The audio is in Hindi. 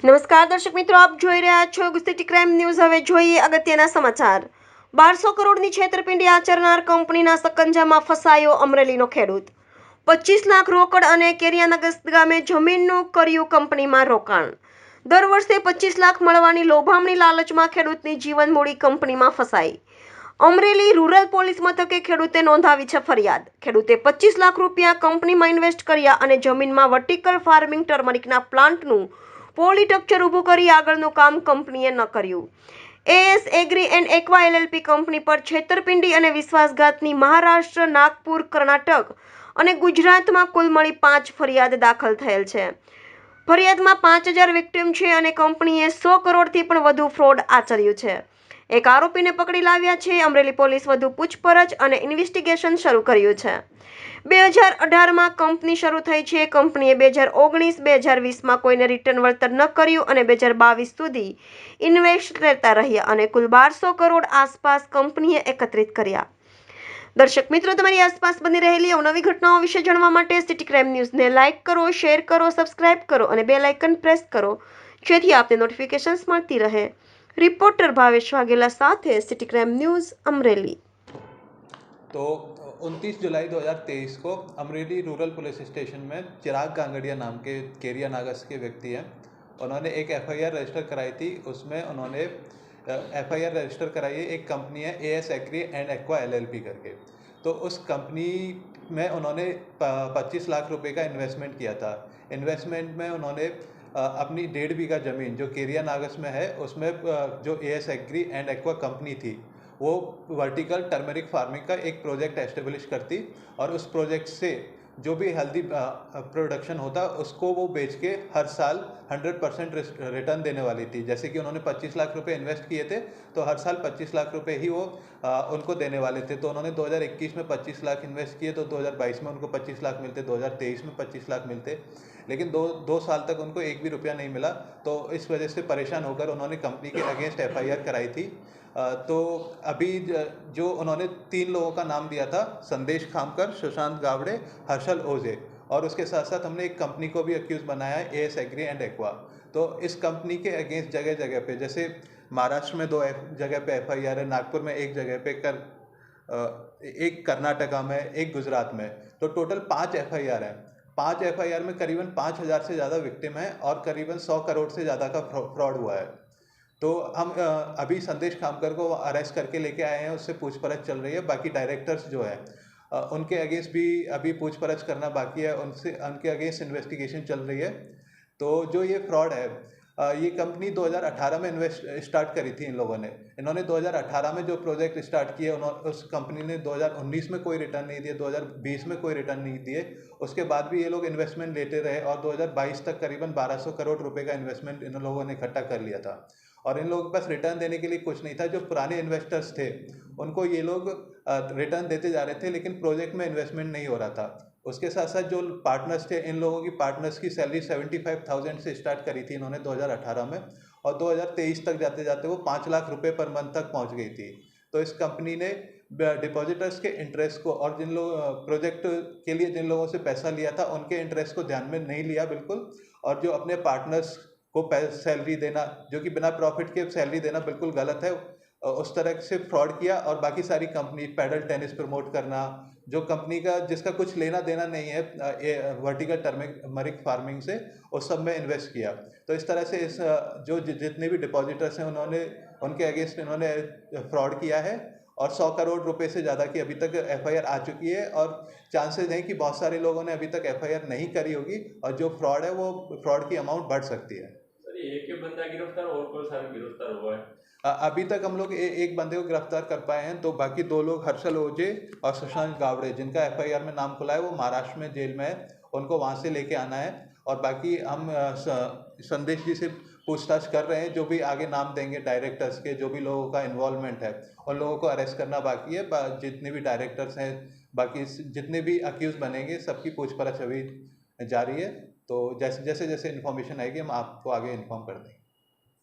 નમસ્કાર દર્શક મિત્રો, આપ જોઈ રહ્યા છો ગુજરાતી ક્રાઇમ ન્યૂઝ। હવે જોઈએ અગત્યના સમાચાર। 1200 કરોડની છેતરપિંડી આચરનાર કંપનીના સકંજામાં ફસાયો અમરેલીનો ખેડૂત। 25 લાખ રોકડ અને કેરિયાનગર ગામે જમીનનું કર્યું કંપનીમાં રોકાણ। દર વર્ષે 25 લાખ મળવાની લોભામણી લાલચમાં ખેડૂતની જીવન મૂડી કંપનીમાં ફસાઈ। અમરેલી રૂરલ પોલીસ મથકે ખેડૂતે નોંધાવી છે ફરિયાદ। ખેડૂતે 25 લાખ રૂપિયા કંપનીમાં ઇન્વેસ્ટ કર્યા અને જમીનમાં વર્ટિકલ ફાર્મિંગ ટર્મરિકના પ્લાન્ટનું પોલીસ્ટ્રક્ચર ઊભું કરી આગળનું કામ કંપનીએ ન કર્યું। AS agri and aqua LLP company પર છેતરપિંડી અને વિશ્વાસઘાતની મહારાષ્ટ્ર, નાગપુર, કર્ણાટક અને ગુજરાતમાં કુલ મળી 5 ફરિયાદ દાખલ થયેલ છે। ફરિયાદમાં 5000 વિક્ટિમ છે અને કંપનીએ 100 કરોડથી પણ વધુ ફ્રોડ આચર્યું છે। એક આરોપીને પકડી લાવ્યા છે। અમરેલી પોલીસ વધુ પૂછપરછ અને ઇન્વેસ્ટિગેશન શરૂ કર્યું છે। 2018માં કંપની શરૂ થઈ છે। કંપનીએ 2019-2020માં કોઈને રિટર્ન વળતર ન કર્યું અને 2022 સુધી ઇન્વેસ્ટ લેતા રહ્યા અને કુલ 1200 કરોડ આસપાસ કંપનીએ એકત્રિત કર્યા। દર્શક મિત્રો, તમારી આસપાસ બની રહેલી અવનવી ઘટનાઓ વિશે જાણવા માટે સિટી ક્રાઇમ ન્યૂઝને લાઇક કરો, શેર કરો, સબસ્ક્રાઇબ કરો અને બેલ આઇકન પ્રેસ કરો, જેથી આપને નોટિફિકેશન્સ મળતી રહે। रिपोर्टर भावेश वाघेला साथे सिटी क्राइम न्यूज़ अमरेली। तो 29 जुलाई 2023 को अमरेली रूरल पुलिस स्टेशन में चिराग गांगड़िया नाम के केरिया नागस के व्यक्ति हैं। उन्होंने एक एफआईआर रजिस्टर कराई थी। उसमें उन्होंने एफआईआर रजिस्टर कराई है, एक कंपनी है AS agri and aqua LLP करके। तो उस कंपनी में उन्होंने 25 लाख रुपए का इन्वेस्टमेंट किया था। इन्वेस्टमेंट में उन्होंने अपनी 1.5 बीघा ज़मीन जो केरिया नागस में है, उसमें जो AS agri and aqua company थी वो वर्टिकल टर्मरिक फार्मिंग का एक प्रोजेक्ट एस्टेब्लिश करती और उस प्रोजेक्ट से जो भी हल्दी प्रोडक्शन होता उसको वो बेच के हर साल 100% रिटर्न देने वाली थी। जैसे कि उन्होंने 25 लाख रुपए इन्वेस्ट किए थे तो हर साल 25 लाख रुपए ही वो उनको देने वाले थे। तो उन्होंने 2021 में 25 लाख इन्वेस्ट किए तो 2022 में उनको 25 लाख मिलते, 2023 में 25 लाख मिलते, लेकिन दो साल तक उनको एक भी रुपया नहीं मिला। तो इस वजह से परेशान होकर उन्होंने कंपनी के अगेंस्ट एफआईआर कराई थी। तो अभी जो उन्होंने 3 लोगों का नाम दिया था, संदेश खामकर, सुशांत गावड़े, हर्षल ओझे, और उसके साथ साथ हमने एक कंपनी को भी अक्यूज बनाया है, एएस एग्री एंड एक्वा। तो इस कंपनी के अगेंस्ट जगह जगह पे, जैसे महाराष्ट्र में 2 जगह पे एफआईआर है, नागपुर में एक जगह पे एक कर्नाटका में, एक गुजरात में, तो टोटल 5 एफआईआर है। 5 एफआईआर में करीबन 5000 से ज़्यादा विक्टिम है और करीबन 100 करोड़ से ज़्यादा का फ्रॉड हुआ है। तो हम अभी संदेश खामकर को अरेस्ट करके लेके आए हैं, उससे पूछपरछ चल रही है। बाकी डायरेक्टर्स जो है उनके अगेंस्ट भी अभी पूछपरछ करना बाकी है, उनके अगेंस्ट इन्वेस्टिगेशन चल रही है। तो जो ये फ्रॉड है, ये कंपनी 2018 में स्टार्ट करी थी इन लोगों ने। इन्होंने 2018 में जो प्रोजेक्ट स्टार्ट किए, उस कंपनी ने 2019 में कोई रिटर्न नहीं दिए, 2020 में कोई रिटर्न नहीं दिए। उसके बाद भी ये लोग इन्वेस्टमेंट लेते रहे और 2022 तक करीबन 1200 करोड़ रुपए का इन्वेस्टमेंट इन लोगों ने इकट्ठा कर लिया था और इन लोगों के पास रिटर्न देने के लिए कुछ नहीं था। जो पुराने इन्वेस्टर्स थे उनको ये लोग रिटर्न देते जा रहे थे, लेकिन प्रोजेक्ट में इन्वेस्टमेंट नहीं हो रहा था। उसके साथ साथ जो पार्टनर्स थे, इन लोगों की पार्टनर्स की सैलरी 75,000 से स्टार्ट करी थी इन्होंने 2018 में, और 2023 तक जाते जाते वो 5 लाख रुपए पर मंथ तक पहुंच गई थी। तो इस कंपनी ने डिपॉजिटर्स के इंटरेस्ट को और जिन लोग प्रोजेक्ट के लिए जिन लोगों से पैसा लिया था उनके इंटरेस्ट को ध्यान में नहीं लिया बिल्कुल, और जो अपने पार्टनर्स को सैलरी देना, जो कि बिना प्रॉफिट के सैलरी देना बिल्कुल गलत है, उस तरह से फ्रॉड किया। और बाकी सारी कंपनी, पैडल टेनिस प्रमोट करना, जो कंपनी का जिसका कुछ लेना देना नहीं है वर्टिकल टर्मरिक फार्मिंग से, उस सब में इन्वेस्ट किया। तो इस तरह से इस जो जितने भी डिपॉजिटर्स हैं उन्होंने उनके अगेंस्ट इन्होंने फ्रॉड किया है और 100 करोड़ रुपए से ज़्यादा की अभी तक एफआईआर आ चुकी है और चांसेस हैं कि बहुत सारे लोगों ने अभी तक एफआईआर नहीं करी होगी और जो फ्रॉड है वो फ्रॉड की अमाउंट बढ़ सकती है। एक ही बंदा गिरफ्तार और कोई सारे गिरफ्तार हुआ है? अभी तक हम लोग एक बंदे को गिरफ्तार कर पाए हैं। तो बाकी 2 लोग, हर्षल ओझे और सुशांत गावड़े, जिनका एफआईआर में नाम खुला है, वो महाराष्ट्र में जेल में है, उनको वहाँ से लेके आना है। और बाकी हम संदेश जी से पूछताछ कर रहे हैं, जो भी आगे नाम देंगे डायरेक्टर्स के, जो भी लोगों का इन्वॉल्वमेंट है, उन लोगों को अरेस्ट करना बाकी है। जितने भी डायरेक्टर्स हैं, बाकी जितने भी अक्यूज बनेंगे, सबकी पूछपरछ अभी जारी है। तो जैसे जैसे इन्फॉर्मेशन आएगी हम आपको आगे इन्फॉर्म कर देंगे।